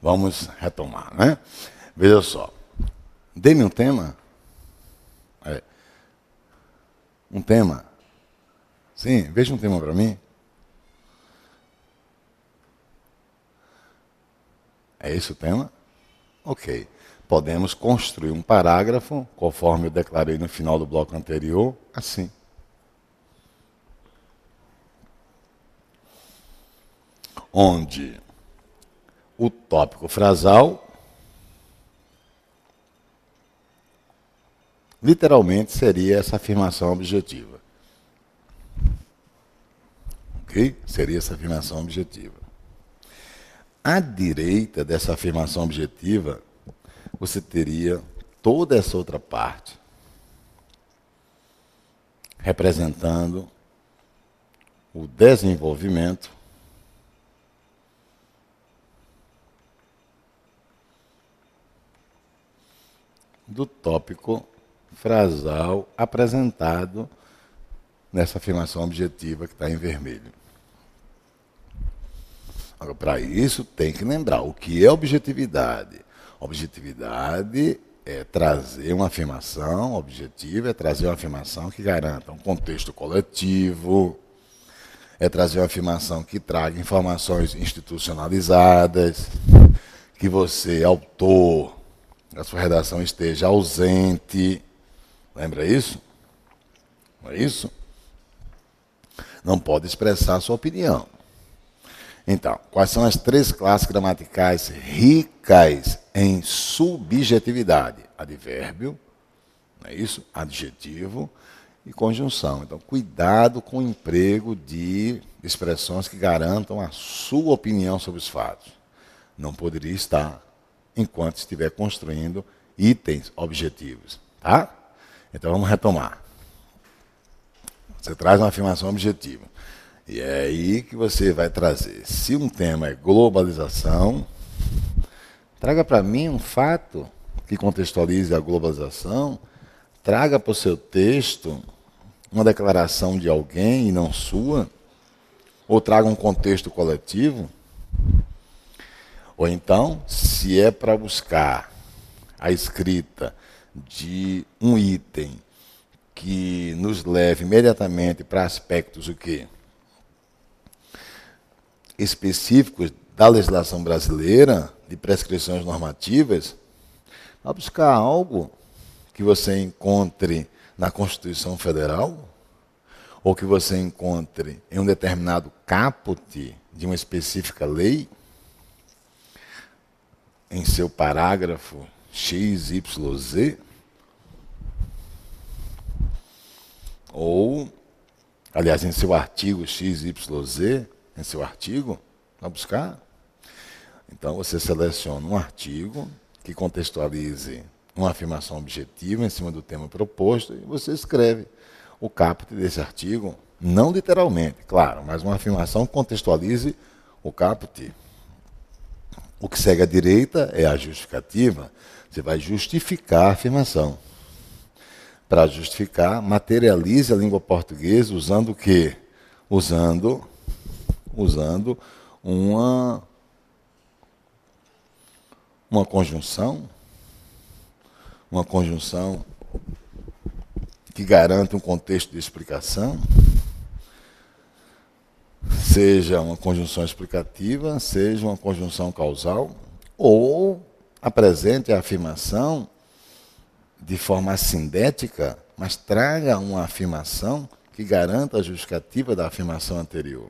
Vamos retomar, né? Veja só. Dê-me um tema. Um tema. Sim, veja um tema para mim. É esse o tema? Ok. Podemos construir um parágrafo, conforme eu declarei no final do bloco anterior, assim. Onde o tópico frasal literalmente seria essa afirmação objetiva. Ok? Seria essa afirmação objetiva. À direita dessa afirmação objetiva, você teria toda essa outra parte, representando o desenvolvimento do tópico frasal apresentado nessa afirmação objetiva que está em vermelho. Agora, para isso, tem que lembrar o que é objetividade. Objetividade é trazer uma afirmação objetiva, é trazer uma afirmação que garanta um contexto coletivo, é trazer uma afirmação que traga informações institucionalizadas, que você, autor, a sua redação esteja ausente. Lembra isso? Não é isso? Não pode expressar a sua opinião. Então, quais são as 3 classes gramaticais ricas em subjetividade? Advérbio, não é isso? Adjetivo e conjunção. Então, cuidado com o emprego de expressões que garantam a sua opinião sobre os fatos. Não poderia estar enquanto estiver construindo itens objetivos. Tá? Então, vamos retomar. Você traz uma afirmação objetiva. E é aí que você vai trazer. Se um tema é globalização, traga para mim um fato que contextualize a globalização, traga para o seu texto uma declaração de alguém e não sua, ou traga um contexto coletivo. Ou então, se é para buscar a escrita de um item que nos leve imediatamente para aspectos o quê? Específicos da legislação brasileira, de prescrições normativas, vai buscar algo que você encontre na Constituição Federal, ou que você encontre em um determinado caput de uma específica lei, em seu parágrafo XYZ, ou, aliás, em seu artigo XYZ, em seu artigo, vai buscar. Então, você seleciona um artigo que contextualize uma afirmação objetiva em cima do tema proposto e você escreve o caput desse artigo, não literalmente, claro, mas uma afirmação que contextualize o caput. O que segue à direita é a justificativa. Você vai justificar a afirmação. Para justificar, materialize a língua portuguesa usando o quê? Usando uma conjunção que garanta um contexto de explicação, seja uma conjunção explicativa, seja uma conjunção causal, ou apresente a afirmação de forma sindética, mas traga uma afirmação que garanta a justificativa da afirmação anterior.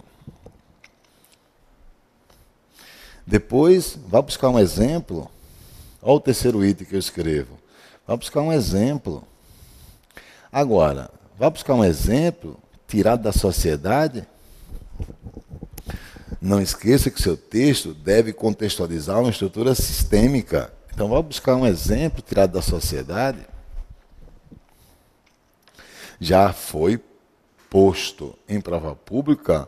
Depois, vá buscar um exemplo. Olha o terceiro item que eu escrevo. Vá buscar um exemplo. Agora, vá buscar um exemplo tirado da sociedade. Não esqueça que seu texto deve contextualizar uma estrutura sistêmica. Então, vá buscar um exemplo tirado da sociedade. Já foi posto em prova pública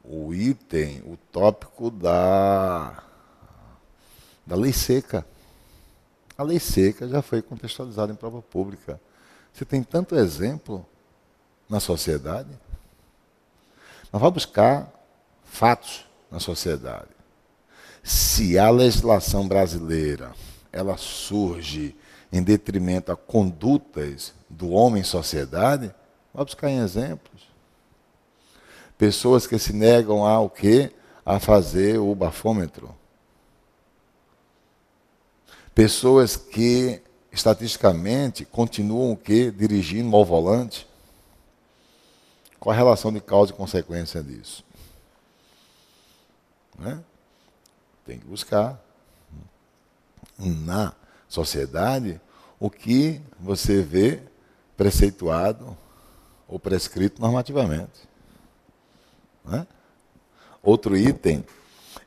o item, o tópico da lei seca. A lei seca já foi contextualizada em prova pública. Você tem tanto exemplo na sociedade, mas vai buscar fatos na sociedade. Se a legislação brasileira ela surge em detrimento a condutas do homem em sociedade, vai buscar em exemplos. Pessoas que se negam a o quê? A fazer o bafômetro. Pessoas que, estatisticamente, continuam o quê? Dirigindo ao volante. Qual a relação de causa e consequência disso? Né? Tem que buscar na sociedade o que você vê preceituado ou prescrito normativamente. Né? Outro item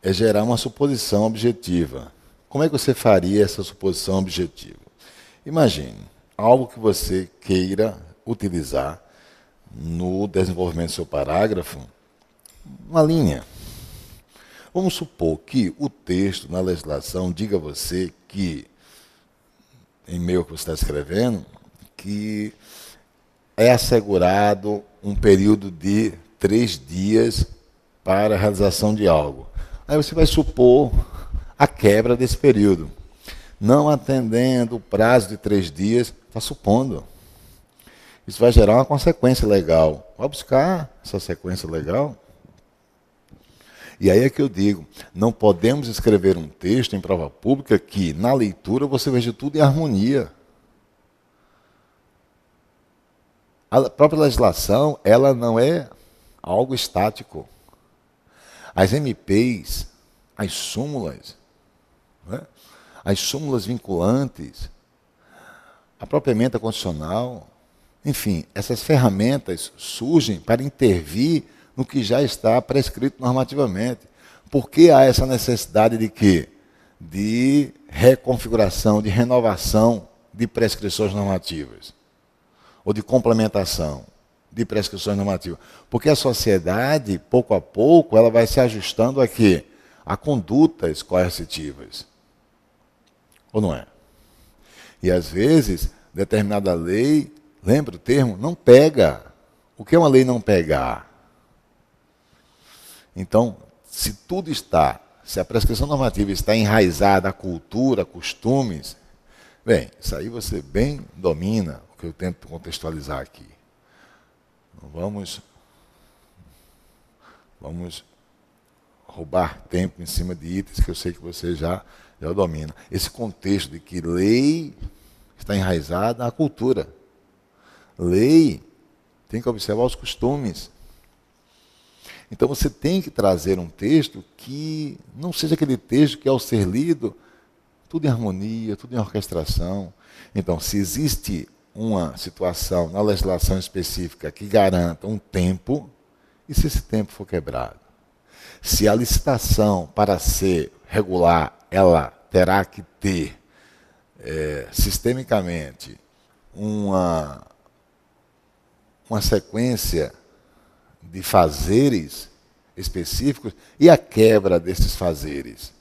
é gerar uma suposição objetiva. Como é que você faria essa suposição objetiva? Imagine algo que você queira utilizar no desenvolvimento do seu parágrafo, uma linha. Vamos supor que o texto na legislação diga a você que, em meio ao que você está escrevendo, que é assegurado um período de 3 dias para a realização de algo. Aí você vai supor a quebra desse período. Não atendendo o prazo de 3 dias, está supondo. Isso vai gerar uma consequência legal. Vai buscar essa sequência legal. E aí é que eu digo, não podemos escrever um texto em prova pública que, na leitura, você veja tudo em harmonia. A própria legislação, ela não é algo estático. As MPs, as súmulas, né? As súmulas vinculantes, a própria emenda constitucional, enfim, essas ferramentas surgem para intervir no que já está prescrito normativamente. Por que há essa necessidade de quê? De reconfiguração, de renovação de prescrições normativas, ou de complementação de prescrições normativas. Porque a sociedade, pouco a pouco, ela vai se ajustando a quê? A condutas coercitivas. Ou não é? E às vezes, determinada lei, lembra o termo? Não pega. O que é uma lei não pegar? Então, se tudo está, se a prescrição normativa está enraizada à cultura, costumes, bem, isso aí você bem domina o que eu tento contextualizar aqui. Vamos roubar tempo em cima de itens que eu sei que você já domina. Esse contexto de que lei está enraizada à cultura. Lei tem que observar os costumes. Então você tem que trazer um texto que não seja aquele texto que, ao ser lido, tudo em harmonia, tudo em orquestração. Então, se existe uma situação na legislação específica que garanta um tempo, e se esse tempo for quebrado? Se a licitação, para ser regular, ela terá que ter, sistemicamente, uma sequência de fazeres específicos, e a quebra desses fazeres?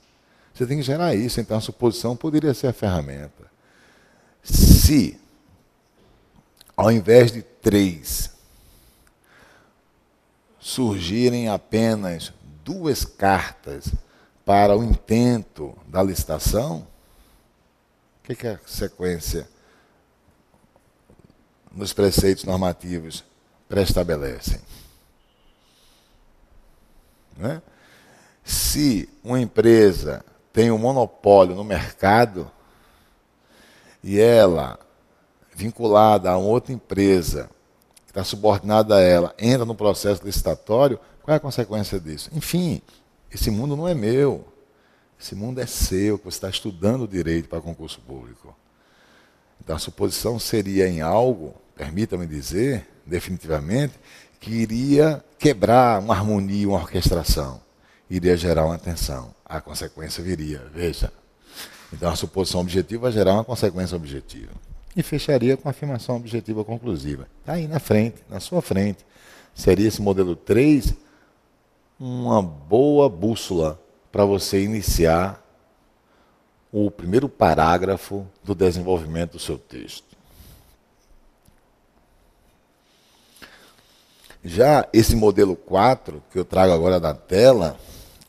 Você tem que gerar isso, então a suposição poderia ser a ferramenta. Se, ao invés de 3, surgirem apenas 2 cartas para o intento da licitação, o que é a sequência nos preceitos normativos pré-estabelecem? Né? Se uma empresa tem um monopólio no mercado e ela, vinculada a uma outra empresa que está subordinada a ela, entra no processo licitatório, qual é a consequência disso? Enfim, esse mundo não é meu, esse mundo é seu, que você está estudando direito para concurso público. Então a suposição seria em algo, permita-me dizer, definitivamente, que iria quebrar uma harmonia, uma orquestração, iria gerar uma tensão. A consequência viria, veja. Então a suposição objetiva vai gerar uma consequência objetiva. E fecharia com a afirmação objetiva conclusiva. Está aí na frente, na sua frente. Seria esse modelo 3 uma boa bússola para você iniciar o primeiro parágrafo do desenvolvimento do seu texto. Já esse modelo 4, que eu trago agora na tela,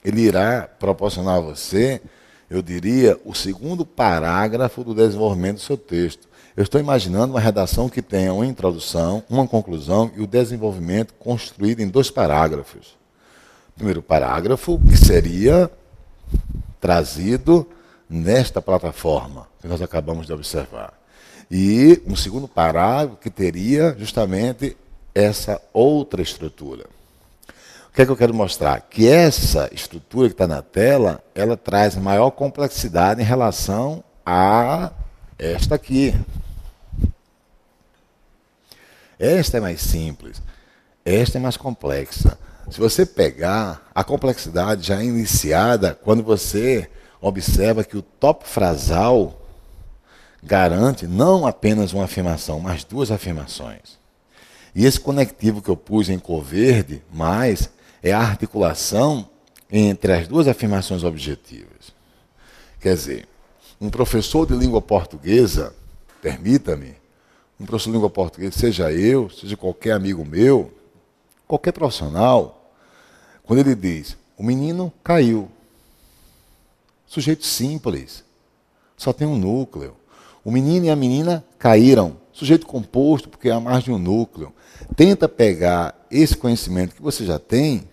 ele irá proporcionar a você, eu diria, o segundo parágrafo do desenvolvimento do seu texto. Eu estou imaginando uma redação que tenha uma introdução, uma conclusão e o desenvolvimento construído em 2 parágrafos. O primeiro parágrafo, que seria trazido nesta plataforma que nós acabamos de observar. E um segundo parágrafo que teria justamente essa outra estrutura. O que é que eu quero mostrar? Que essa estrutura que está na tela, ela traz maior complexidade em relação a esta aqui. Esta é mais simples, esta é mais complexa. Se você pegar, a complexidade já é iniciada quando você observa que o tópico frasal garante não apenas uma afirmação, mas 2 afirmações. E esse conectivo que eu pus em cor verde, mais, é a articulação entre as 2 afirmações objetivas. Quer dizer, um professor de língua portuguesa, permita-me, um professor de língua portuguesa, seja eu, seja qualquer amigo meu, qualquer profissional, quando ele diz, o menino caiu. Sujeito simples, só tem um núcleo. O menino e a menina caíram. Sujeito composto, porque há mais de um núcleo. Tenta pegar esse conhecimento que você já tem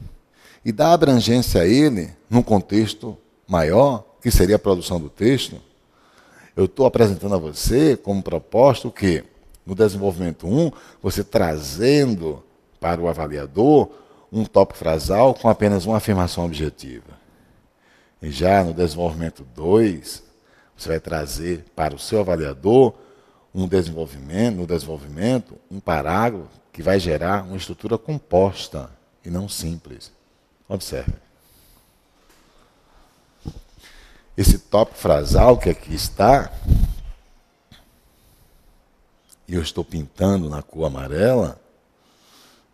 e dar abrangência a ele num contexto maior, que seria a produção do texto. Eu estou apresentando a você como proposta o quê? No desenvolvimento 1, você trazendo para o avaliador um tópico frasal com apenas uma afirmação objetiva. E já no desenvolvimento 2, você vai trazer para o seu avaliador no desenvolvimento, um parágrafo que vai gerar uma estrutura composta e não simples. Observe. Esse tópico frasal que aqui está, e eu estou pintando na cor amarela,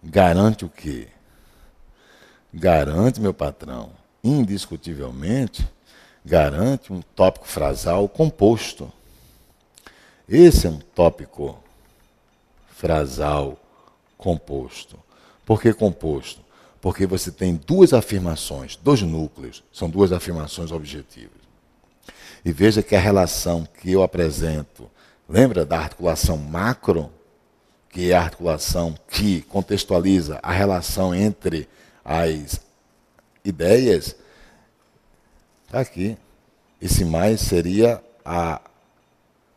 garante o quê? Garante, meu patrão, indiscutivelmente, garante um tópico frasal composto. Esse é um tópico frasal composto. Por que composto? Porque você tem 2 afirmações, 2 núcleos, são 2 afirmações objetivas. E veja que a relação que eu apresento, lembra da articulação macro, que é a articulação que contextualiza a relação entre as ideias? Está aqui. Esse mais seria a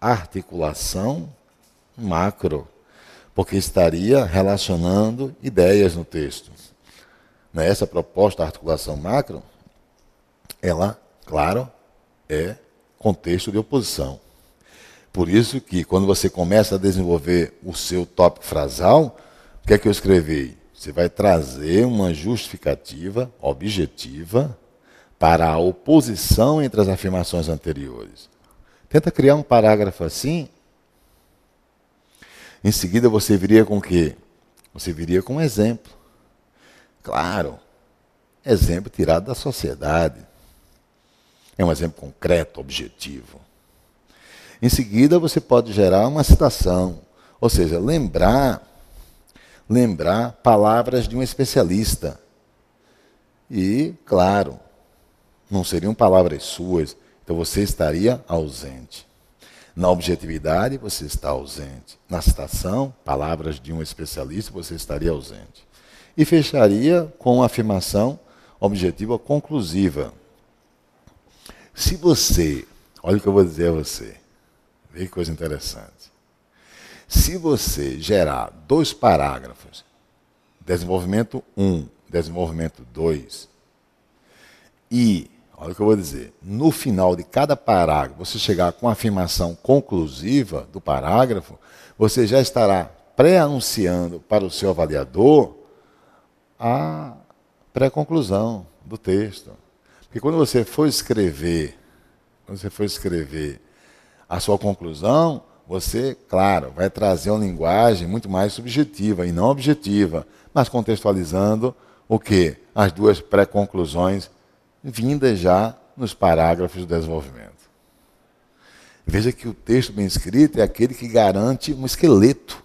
articulação macro, porque estaria relacionando ideias no texto. Essa proposta, a articulação macro, ela, claro, é contexto de oposição. Por isso que, quando você começa a desenvolver o seu tópico frasal, o que é que eu escrevi? Você vai trazer uma justificativa objetiva para a oposição entre as afirmações anteriores. Tenta criar um parágrafo assim. Em seguida, você viria com o quê? Você viria com um exemplo. Claro, exemplo tirado da sociedade. É um exemplo concreto, objetivo. Em seguida, você pode gerar uma citação, ou seja, lembrar palavras de um especialista. E, claro, não seriam palavras suas, então você estaria ausente. Na objetividade, você está ausente. Na citação, palavras de um especialista, você estaria ausente. E fecharia com uma afirmação objetiva conclusiva. Se você, olha o que eu vou dizer a você, vê que coisa interessante. Se você gerar 2 parágrafos, desenvolvimento 1, desenvolvimento 2, e, olha o que eu vou dizer, no final de cada parágrafo, você chegar com a afirmação conclusiva do parágrafo, você já estará pré-anunciando para o seu avaliador a pré-conclusão do texto. Porque quando você for escrever a sua conclusão, você, claro, vai trazer uma linguagem muito mais subjetiva e não objetiva, mas contextualizando o quê? As 2 pré-conclusões vindas já nos parágrafos do desenvolvimento. Veja que o texto bem escrito é aquele que garante um esqueleto,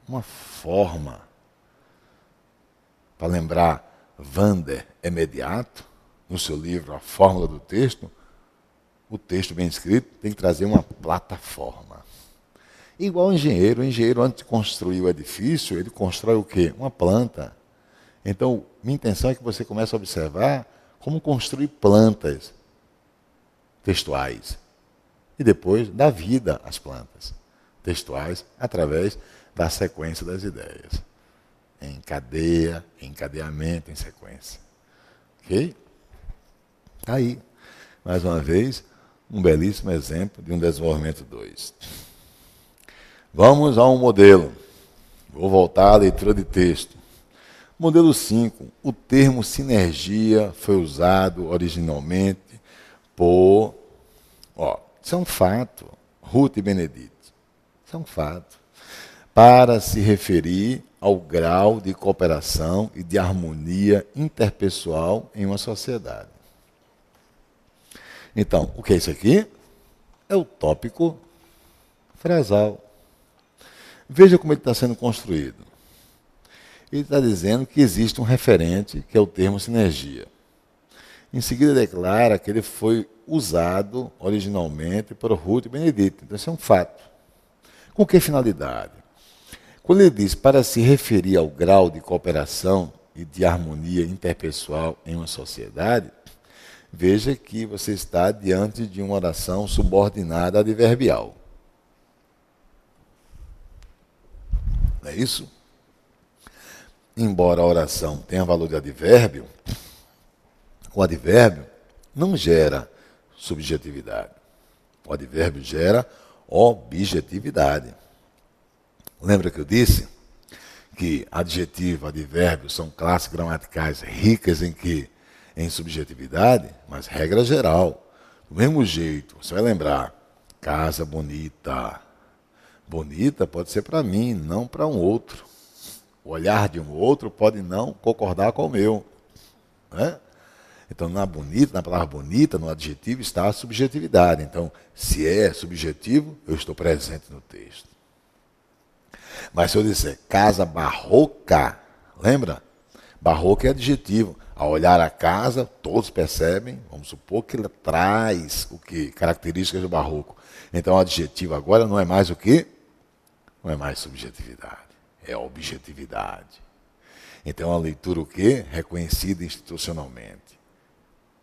uma forma, para lembrar Vander Emediato, no seu livro A Fórmula do Texto, o texto bem escrito tem que trazer uma plataforma. Igual o engenheiro antes de construir o edifício, ele constrói o quê? Uma planta. Então, minha intenção é que você comece a observar como construir plantas textuais. E depois dar vida às plantas textuais através da sequência das ideias. Em cadeia, em encadeamento, em sequência. Ok? Está aí, mais uma vez, um belíssimo exemplo de um desenvolvimento 2. Vamos a um modelo. Vou voltar à leitura de texto. Modelo 5. O termo sinergia foi usado originalmente por... isso é um fato. Ruth e Benedito. Isso é um fato. Para se referir ao grau de cooperação e de harmonia interpessoal em uma sociedade. Então, o que é isso aqui? É o tópico frasal. Veja como ele está sendo construído. Ele está dizendo que existe um referente, que é o termo sinergia. Em seguida, declara que ele foi usado originalmente por Ruth e Benedito. Então, isso é um fato. Com que finalidade? Quando ele diz para se referir ao grau de cooperação e de harmonia interpessoal em uma sociedade, veja que você está diante de uma oração subordinada adverbial. Não é isso? Embora a oração tenha valor de advérbio, o advérbio não gera subjetividade. O advérbio gera objetividade. Lembra que eu disse que adjetivo e advérbio são classes gramaticais ricas em quê? Em subjetividade, mas regra geral. Do mesmo jeito, você vai lembrar, casa bonita. Bonita pode ser para mim, não para um outro. O olhar de um outro pode não concordar com o meu. Né? Então, na palavra bonita, no adjetivo, está a subjetividade. Então, se é subjetivo, eu estou presente no texto. Mas se eu disser casa barroca, lembra? Barroca é adjetivo. Ao olhar a casa, todos percebem, vamos supor que ela traz o que? Características do barroco. Então, o adjetivo agora não é mais o quê? Não é mais subjetividade, é objetividade. Então, é uma leitura o quê? Reconhecida institucionalmente.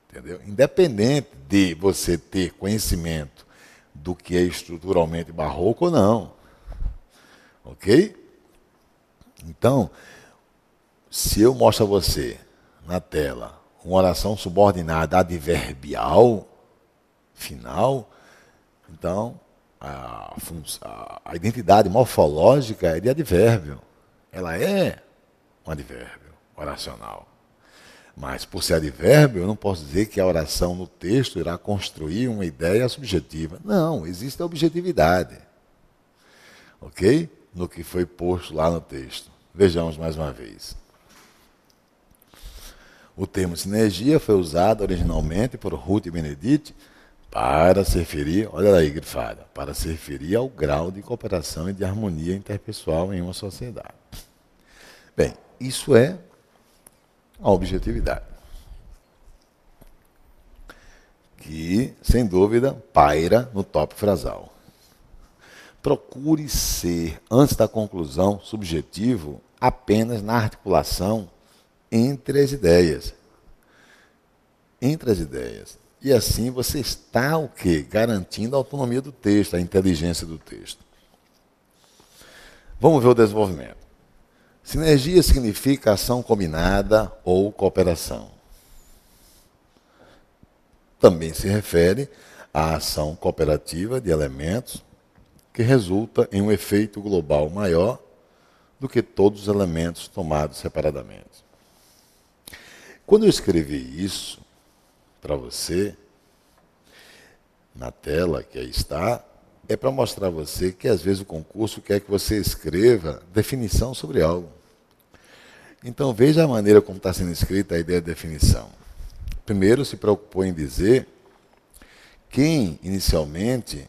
Entendeu? Independente de você ter conhecimento do que é estruturalmente barroco ou não. Ok? Então, se eu mostro a você na tela uma oração subordinada adverbial final, então a identidade morfológica é de advérbio. Ela é um advérbio oracional. Mas, por ser advérbio, eu não posso dizer que a oração no texto irá construir uma ideia subjetiva. Não, existe a objetividade. Ok? No que foi posto lá no texto. Vejamos mais uma vez. O termo sinergia foi usado originalmente por Ruth e Benedito para se referir, olha aí, grifada, para se referir ao grau de cooperação e de harmonia interpessoal em uma sociedade. Bem, isso é a objetividade. Que, sem dúvida, paira no tópico frasal. Procure ser, antes da conclusão, subjetivo apenas na articulação entre as ideias. Entre as ideias. E assim você está o quê? Garantindo a autonomia do texto, a inteligência do texto. Vamos ver o desenvolvimento. Sinergia significa ação combinada ou cooperação. Também se refere à ação cooperativa de elementos que resulta em um efeito global maior do que todos os elementos tomados separadamente. Quando eu escrevi isso para você, na tela que aí está, é para mostrar a você que às vezes o concurso quer que você escreva definição sobre algo. Então veja a maneira como está sendo escrita a ideia de definição. Primeiro se preocupou em dizer quem inicialmente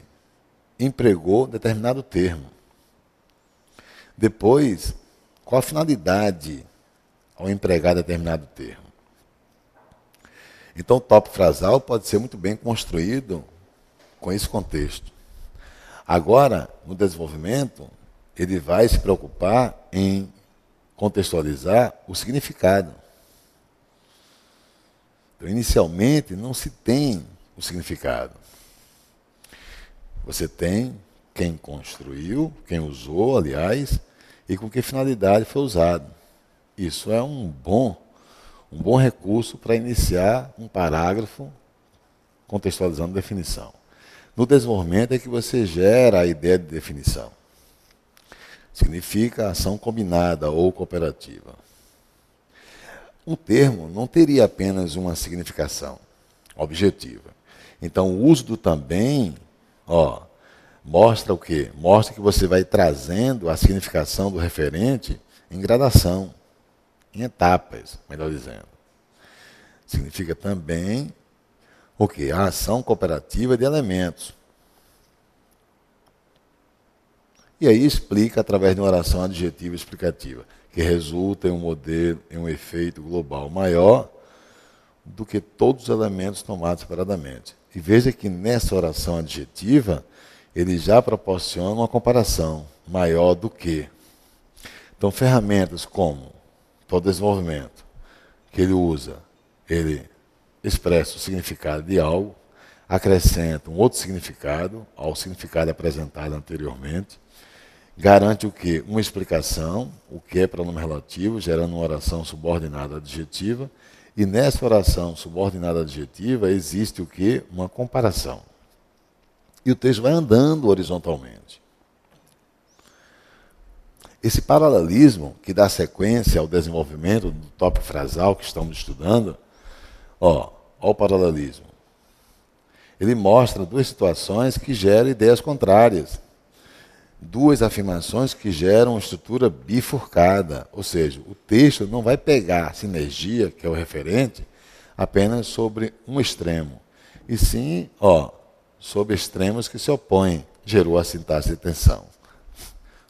empregou determinado termo. Depois, qual a finalidade ao empregar determinado termo. Então, o tópico frasal pode ser muito bem construído com esse contexto. Agora, no desenvolvimento, ele vai se preocupar em contextualizar o significado. Então, inicialmente, não se tem o significado. Você tem quem construiu, quem usou, aliás, e com que finalidade foi usado. Isso é um bom recurso para iniciar um parágrafo contextualizando definição. No desenvolvimento é que você gera a ideia de definição. Significa ação combinada ou cooperativa. Um termo não teria apenas uma significação objetiva. Então, o uso do também, mostra o quê? Mostra que você vai trazendo a significação do referente em gradação, em etapas, melhor dizendo. Significa também o quê? A ação cooperativa de elementos. E aí explica através de uma oração adjetiva explicativa, que resulta em um modelo, em um efeito global maior do que todos os elementos tomados separadamente. E veja que nessa oração adjetiva, ele já proporciona uma comparação maior do que. Então, ferramentas como para o desenvolvimento que ele usa, ele expressa o significado de algo, acrescenta um outro significado ao significado apresentado anteriormente, garante o quê? Uma explicação, o que é pronome relativo, gerando uma oração subordinada adjetiva, e nessa oração subordinada adjetiva existe o quê? Uma comparação. E o texto vai andando horizontalmente. Esse paralelismo que dá sequência ao desenvolvimento do tópico frasal que estamos estudando, ó o paralelismo. Ele mostra duas situações que geram ideias contrárias. Duas afirmações que geram uma estrutura bifurcada. Ou seja, o texto não vai pegar a sinergia, que é o referente, apenas sobre um extremo. E sim, sobre extremos que se opõem. Gerou a sintaxe de tensão.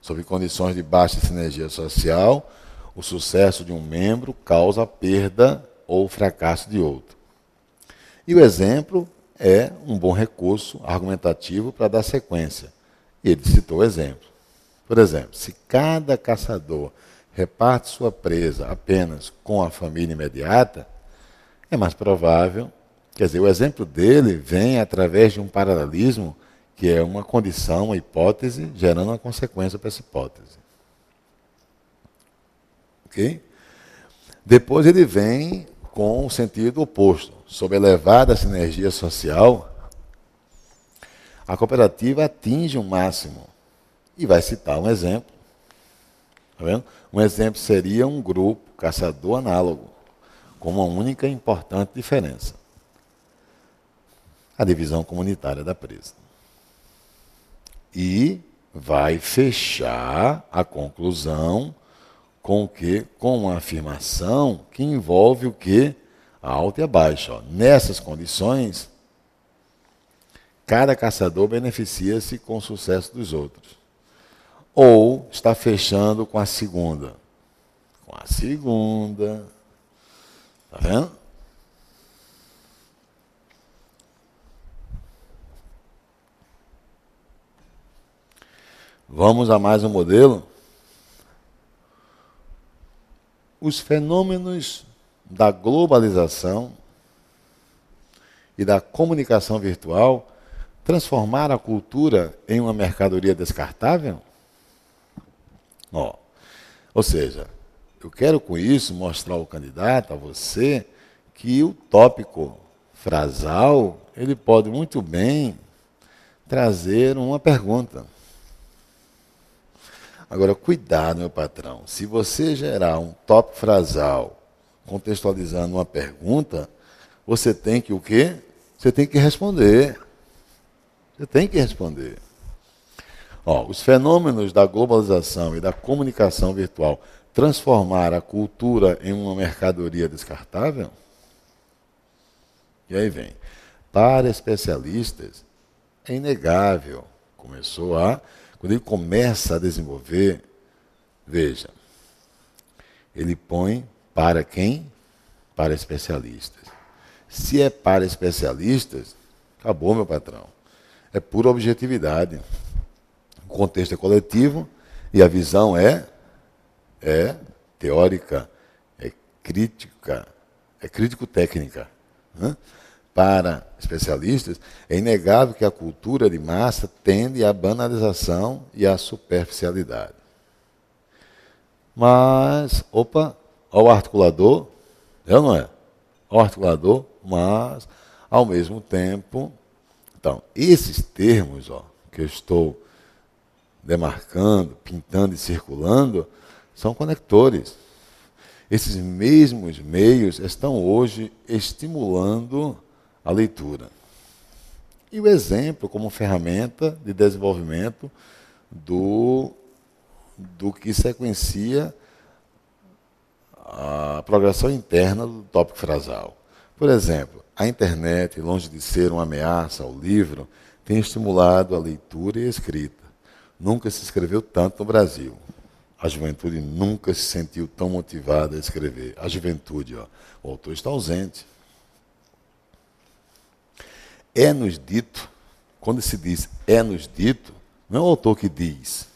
Sob condições de baixa sinergia social, o sucesso de um membro causa a perda ou o fracasso de outro. E o exemplo é um bom recurso argumentativo para dar sequência. E ele citou o exemplo. Por exemplo, se cada caçador reparte sua presa apenas com a família imediata, é mais provável, quer dizer, o exemplo dele vem através de um paralelismo que é uma condição, uma hipótese, gerando uma consequência para essa hipótese. Ok? Depois ele vem com o sentido oposto. Sob elevada sinergia social, a cooperativa atinge um máximo. E vai citar um exemplo. Tá vendo? Um exemplo seria um grupo caçador análogo, com uma única e importante diferença: a divisão comunitária da presa. E vai fechar a conclusão com o quê? Com uma afirmação que envolve o quê? A alta e a baixa. Nessas condições, cada caçador beneficia-se com o sucesso dos outros. Ou está fechando com a segunda. Com a segunda. Está vendo? Vamos a mais um modelo? Os fenômenos da globalização e da comunicação virtual transformaram a cultura em uma mercadoria descartável? Ou seja, eu quero com isso mostrar ao candidato, a você, que o tópico frasal, ele pode muito bem trazer uma pergunta. Agora, cuidado, meu patrão. Se você gerar um tópico frasal contextualizando uma pergunta, você tem que o quê? Você tem que responder. Você tem que responder. Os fenômenos da globalização e da comunicação virtual transformaram a cultura em uma mercadoria descartável? E aí vem. Para especialistas, é inegável. Quando ele começa a desenvolver, veja, ele põe Para quem? Para especialistas. Se é para especialistas, acabou, meu patrão. É pura objetividade. O contexto é coletivo e a visão é teórica, é crítica, é crítico-técnica. Né? Para especialistas, é inegável que a cultura de massa tende à banalização e à superficialidade. Mas, opa, ao articulador, é ou não é? Ao articulador, mas, ao mesmo tempo... Então, esses termos que eu estou demarcando, pintando e circulando, são conectores. Esses mesmos meios estão hoje estimulando a leitura. E o exemplo como ferramenta de desenvolvimento do que sequencia a progressão interna do tópico frasal. Por exemplo, a internet, longe de ser uma ameaça ao livro, tem estimulado a leitura e a escrita. Nunca se escreveu tanto no Brasil. A juventude nunca se sentiu tão motivada a escrever. A juventude, o autor está ausente. É-nos dito, quando se diz é-nos dito, não é o autor que diz.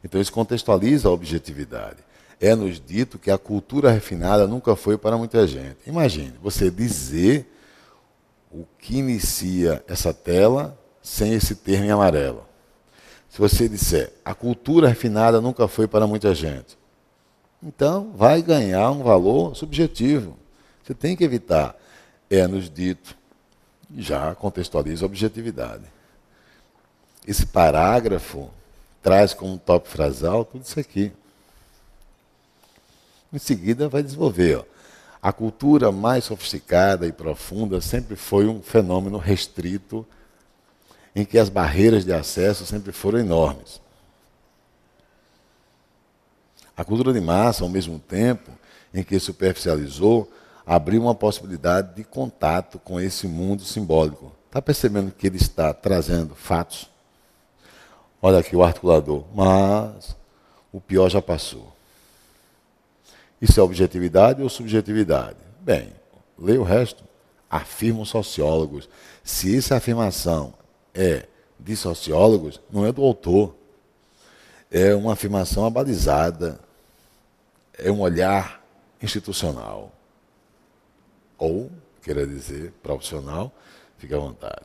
Então isso contextualiza a objetividade. É-nos dito que a cultura refinada nunca foi para muita gente. Imagine, você dizer o que inicia essa tela sem esse termo em amarelo. Se você disser, a cultura refinada nunca foi para muita gente, então vai ganhar um valor subjetivo. Você tem que evitar é-nos dito, já contextualiza a objetividade. Esse parágrafo traz como tópico frasal tudo isso aqui. Em seguida vai desenvolver. A cultura mais sofisticada e profunda sempre foi um fenômeno restrito em que as barreiras de acesso sempre foram enormes. A cultura de massa, ao mesmo tempo em que superficializou, abriu uma possibilidade de contato com esse mundo simbólico. Está percebendo que ele está trazendo fatos? Olha aqui o articulador, mas o pior já passou. Isso é objetividade ou subjetividade? Bem, leia o resto. Afirmam sociólogos. Se essa afirmação é de sociólogos, não é do autor. É uma afirmação abalizada. É um olhar institucional. Ou, queira dizer, profissional, fique à vontade.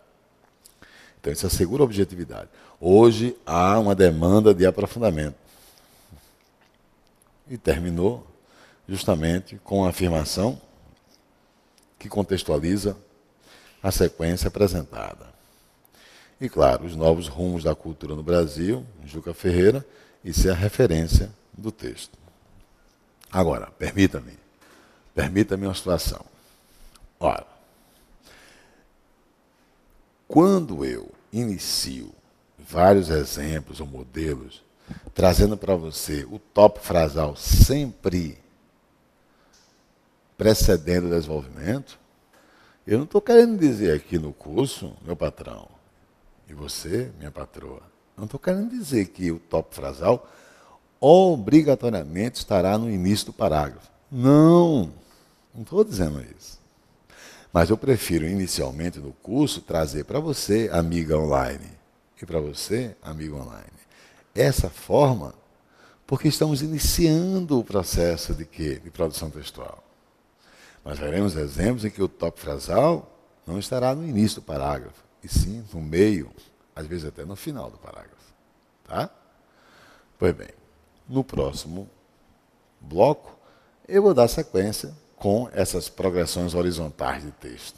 Então, isso assegura a objetividade. Hoje há uma demanda de aprofundamento. E terminou justamente com a afirmação que contextualiza a sequência apresentada. E, claro, os novos rumos da cultura no Brasil, Juca Ferreira, isso é a referência do texto. Agora, permita-me uma situação. Ora, quando eu inicio vários exemplos ou modelos, trazendo para você o tópico frasal sempre precedendo o desenvolvimento, eu não estou querendo dizer aqui no curso, meu patrão, e você, minha patroa, não estou querendo dizer que o tópico frasal obrigatoriamente estará no início do parágrafo. Não estou dizendo isso. Mas eu prefiro inicialmente no curso trazer para você, amiga online, e para você, amigo online, essa forma, porque estamos iniciando o processo de quê? De produção textual. Mas veremos exemplos em que o tópico frasal não estará no início do parágrafo, e sim no meio, às vezes até no final do parágrafo. Tá? Pois bem, no próximo bloco, eu vou dar sequência com essas progressões horizontais de texto.